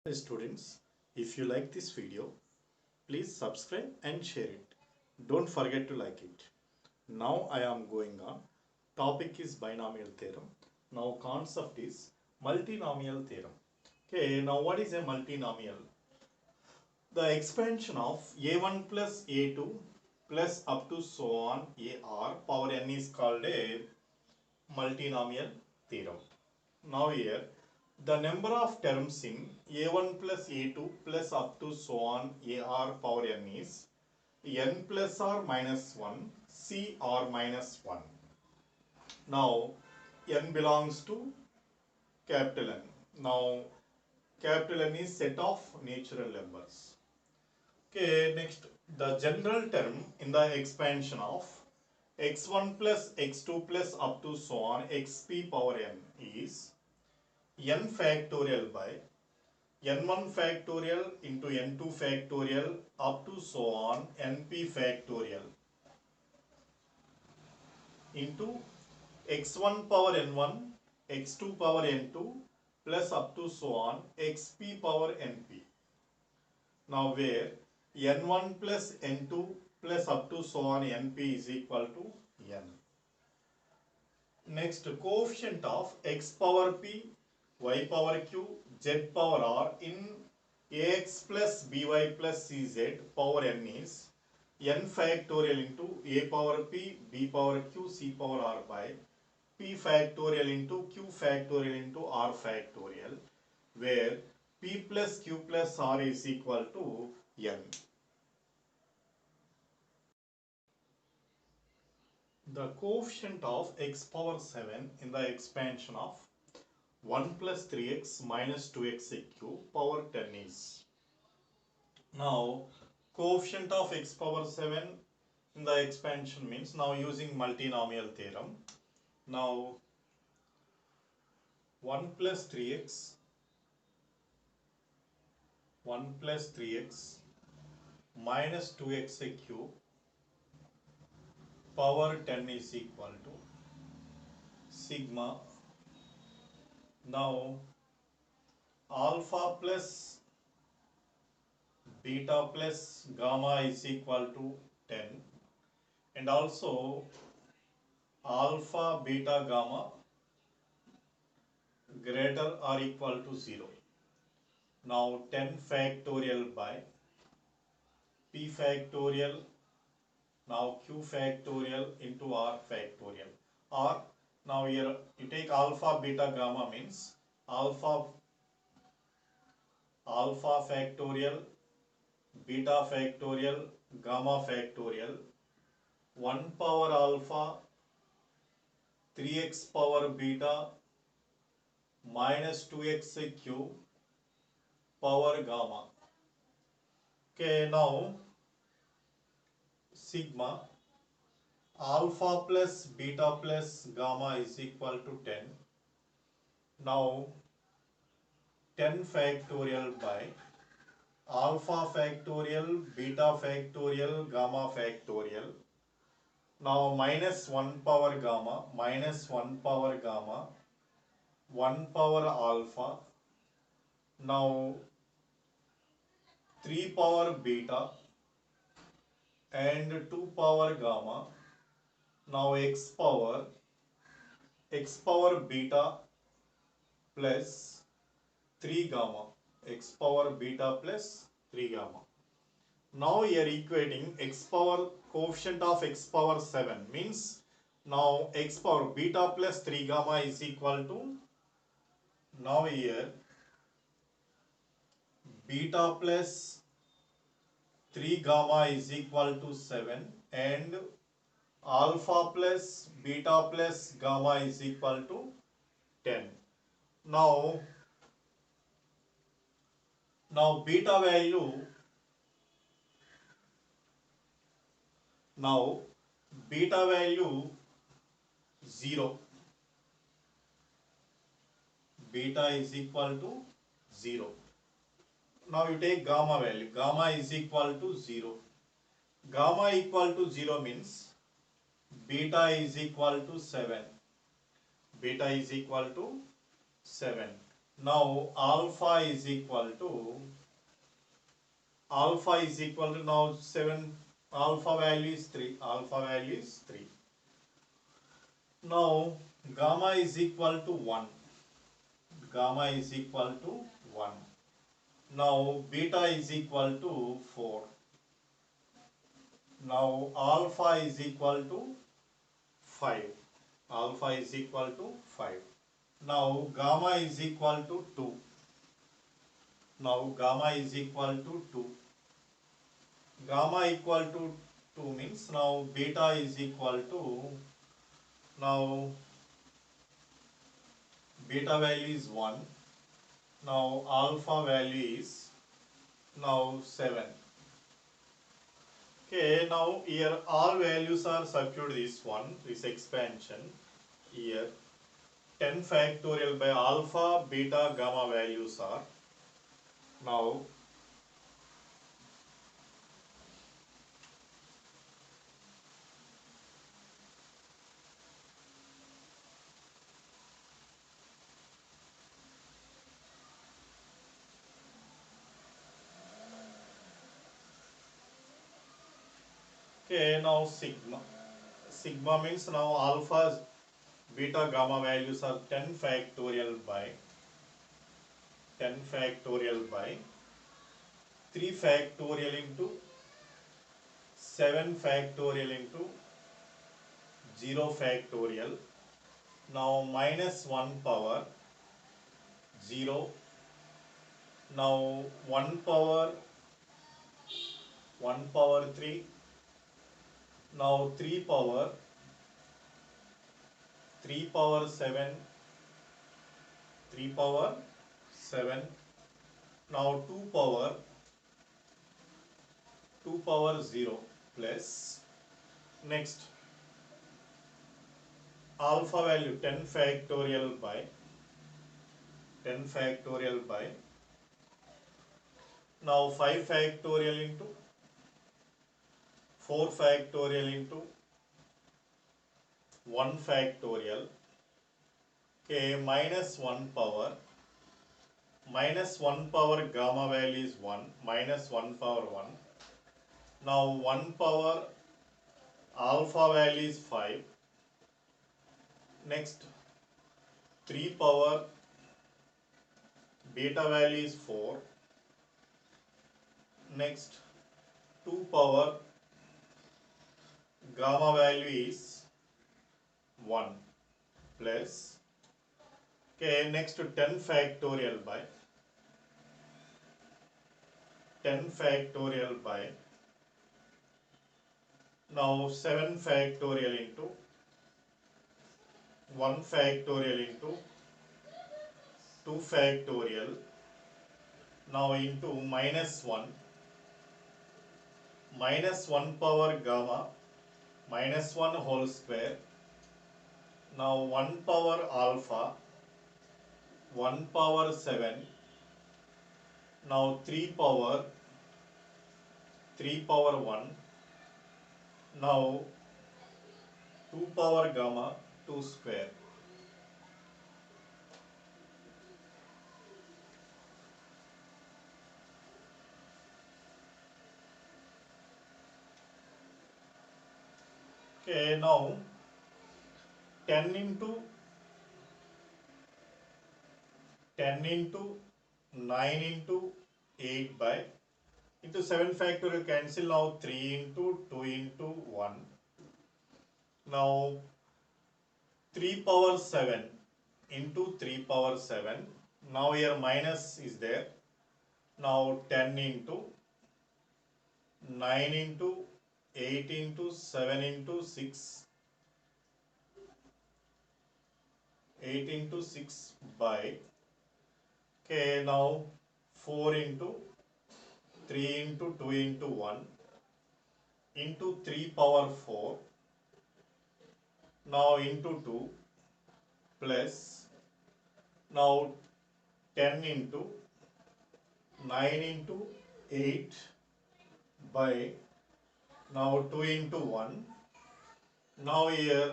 Hey students, if you like this video, please subscribe and share it. Don't forget to like it. Now I am going on. Topic is binomial theorem. Now concept is multinomial theorem. Okay, now what is a multinomial? The expansion of a1 plus a2 plus up to so on ar power n is called a multinomial theorem. Now here the number of terms in a1 plus a2 plus up to so on ar power n is n plus r minus 1 c r minus 1. Now n belongs to capital N. Now capital N is set of natural numbers. Okay, next the general term in the expansion of x1 plus x2 plus up to so on xp power n is n factorial by n1 factorial into n2 factorial up to so on np factorial into x1 power n1 x2 power n2 plus up to so on xp power np. Now where n1 plus n2 plus up to so on np is equal to n. Next, coefficient of x power p, y power q, z power r in ax plus by plus cz power n is n factorial into a power p, b power q, c power r by p factorial into q factorial into r factorial, where p plus q plus r is equal to n. The coefficient of x power 7 in the expansion of 1 plus 3x minus 2x cube power 10 is. Now coefficient of x power 7 in the expansion means now using multinomial theorem. Now 1 plus 3x minus 2x cube power 10 is equal to sigma. Now alpha plus beta plus gamma is equal to 10, and also alpha beta gamma greater or equal to 0. Now 10 factorial by p factorial, now q factorial into r factorial. Or now here you take alpha beta gamma means alpha factorial, beta factorial, gamma factorial, 1 power alpha, 3x power beta minus 2x cube power gamma. Okay, now sigma alpha plus beta plus gamma is equal to 10. Now 10 factorial by alpha factorial, beta factorial, gamma factorial. Now minus 1 power gamma, minus 1 power gamma, 1 power alpha. Now 3 power beta and 2 power gamma. Now x power beta plus 3 gamma, x power beta plus 3 gamma. Now we are equating x power coefficient of x power 7 means now x power beta plus 3 gamma is equal to, now here beta plus 3 gamma is equal to 7 and alpha plus beta plus gamma is equal to 10. Now beta value, now beta value 0, beta is equal to 0. Now you take gamma value, gamma is equal to 0. Gamma equal to 0 means beta is equal to 7. Beta is equal to 7. Now alpha is equal to now 7, alpha value is 3, alpha value is 3. Now gamma is equal to 1, gamma is equal to 1. Now beta is equal to 4. Now alpha is equal to 5, alpha is equal to 5. Now gamma is equal to 2. Now gamma is equal to 2. Gamma equal to 2 means now beta is equal to, now beta value is 1. Now alpha value is now 7. Okay, now here all values are substituted this one, this expansion. Here 10 factorial by alpha, beta, gamma values are now okay, now sigma. Sigma means now alpha, beta, gamma values are 10 factorial by 3 factorial into 7 factorial into 0 factorial. Now minus 1 power 0. Now 1 power 3. Now 3 power 7. 3 power 7. Now 2 power 0 plus, next alpha value 10 factorial by now 5 factorial into 4 factorial into 1 factorial. Okay, minus 1 power gamma value is 1, minus 1 power 1. Now 1 power alpha value is 5. Next 3 power beta value is 4. Next 2 power gamma value is 1 plus, okay, next to 10 factorial by now 7 factorial into 1 factorial into 2 factorial, now into minus 1 power gamma minus 1 whole square. Now 1 power alpha 1 power 7. Now 3 power 1. Now 2 power gamma 2 square. Okay, now 10 into 9 into 8 by into 7 factorial cancel, now 3 into 2 into 1. Now 3 power 7 into 3 power 7. Now here minus is there. Now 10 into 9 into 8 into 7 into 6. 8 into 6 by, okay, now 4 into 3 into 2 into 1 into 3 power 4. Now into 2 plus, now 10 into 9 into 8 by, now 2 into 1. Now here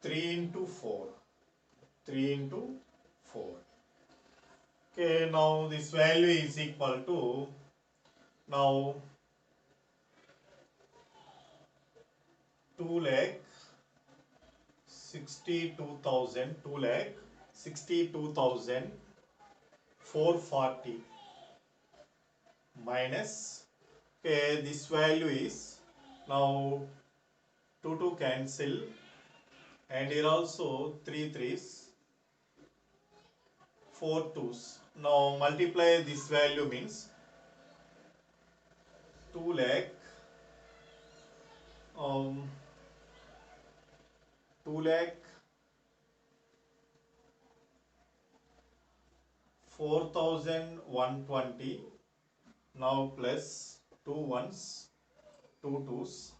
3 into 4. Okay, now this value is equal to, now 2 lakh 62,000, 2 lakh 62,440 minus, okay, this value is, now 2 cancel, and here also 3 threes, 4 twos. Now multiply this value means 2 lakh 2 lakh 4,120, now plus 2 ones, 2 twos,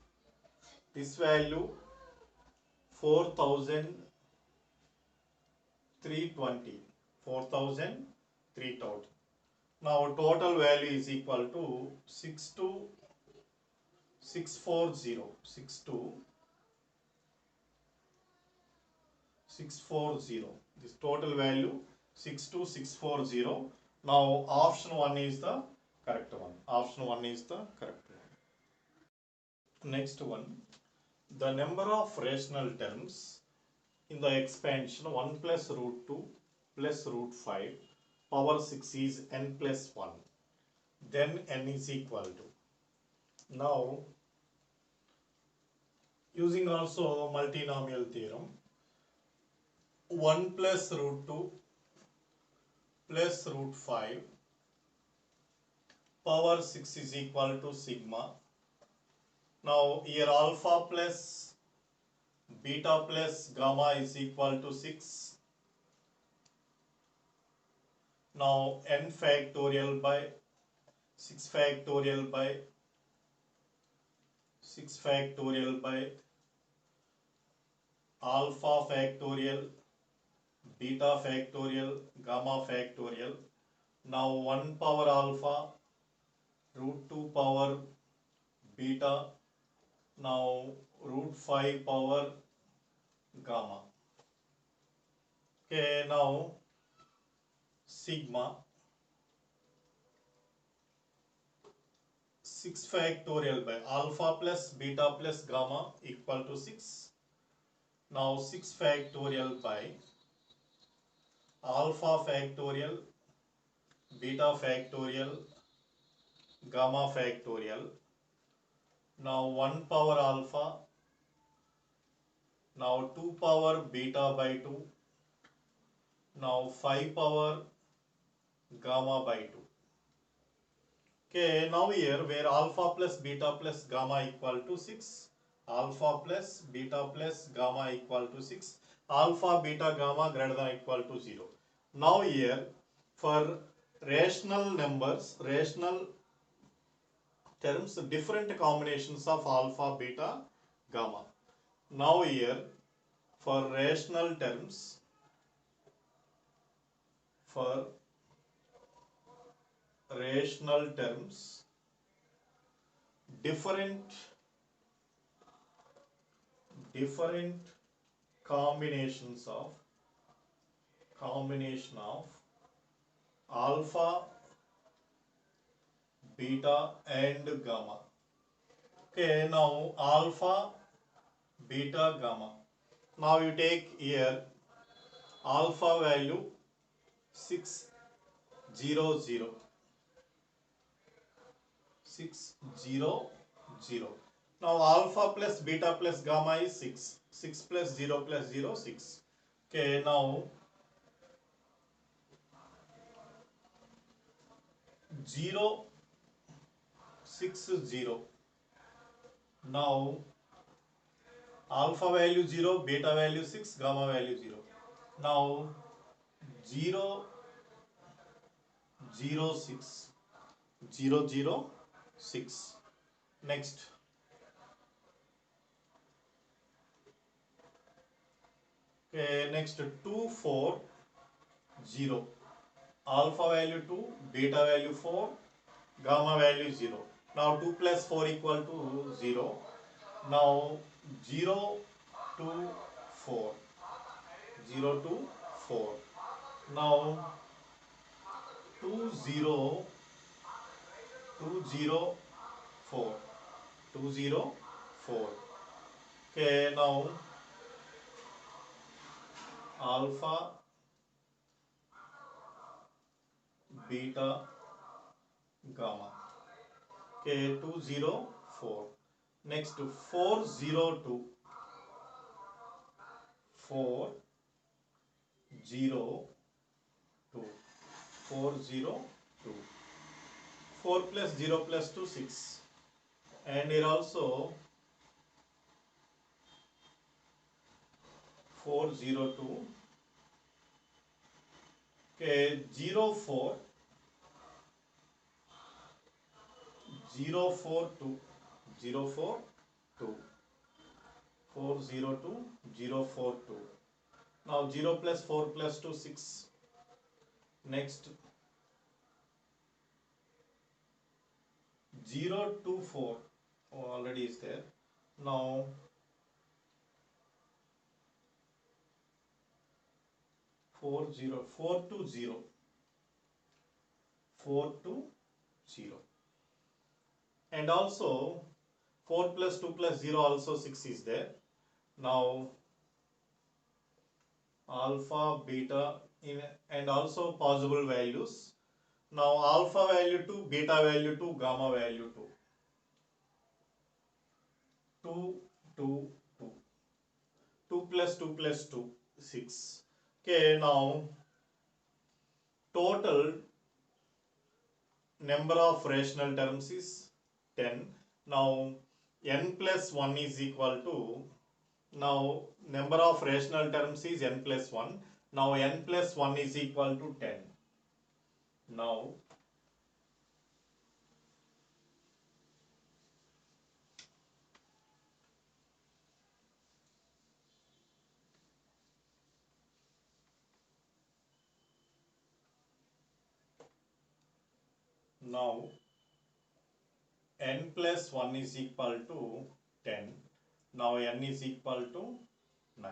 this value 4,320, 4,320. Now total value is equal to 62,640, 62,640. This total value 62,640. Now option 1 is the correct one. Option 1 is the correct one. Next one, the number of rational terms in the expansion 1 plus root 2 plus root 5 power 6 is n plus 1. Then n is equal to. Now, using also multinomial theorem, 1 plus root 2 plus root 5 power 6 is equal to sigma. Now, here alpha plus beta plus gamma is equal to 6. Now, n factorial by 6 factorial by 6 factorial by alpha factorial, beta factorial, gamma factorial. Now 1 power alpha, root 2 power beta, now root 5 power gamma. Okay, now sigma 6 factorial by alpha plus beta plus gamma equal to 6. Now 6 factorial by alpha factorial, beta factorial, gamma factorial. Now 1 power alpha, now 2 power beta by 2, now 5 power gamma by 2. Okay, now here where alpha plus beta plus gamma equal to 6, alpha plus beta plus gamma equal to 6, alpha beta gamma greater than or equal to 0. Now here for rational numbers, rational terms, different combinations of alpha, beta, gamma. Now here for rational terms, different combinations of alpha, beta and gamma. Okay, now alpha, beta, gamma. Now you take here alpha value 600, 600. Now alpha plus beta plus gamma is 6. 6 plus 0 plus 0, 6. Okay, now 0, 6, 0. Now alpha value 0, beta value 6, gamma value 0. Now 0, 0, 6. 0, 0, 6. Next. Okay, next 2, 4, 0. Alpha value 2, beta value 4, gamma value 0. Now 2 plus 4 equal to 0. Now 0 to 4. 0 to 4. Now 204 204. Okay, now alpha, beta, gamma. Okay, 204. Next 402 402 402. 4 plus 0 plus 2 6. And here also 402. Okay, 04 042 042 402 042. Now 0 plus 4 plus 2 6. Next 024 already is there. Now 420 420. And also 4 plus 2 plus 0 also 6 is there. Now alpha, beta and also possible values. Now alpha value 2, beta value 2, gamma value 2. 2, 2, 2. 2 plus 2 plus 2, 6. Okay, now total number of rational terms is 10. Now n plus 1 is equal to, now number of rational terms is n plus 1. Now n plus 1 is equal to 10. Now n plus 1 is equal to 10. Now n is equal to 9.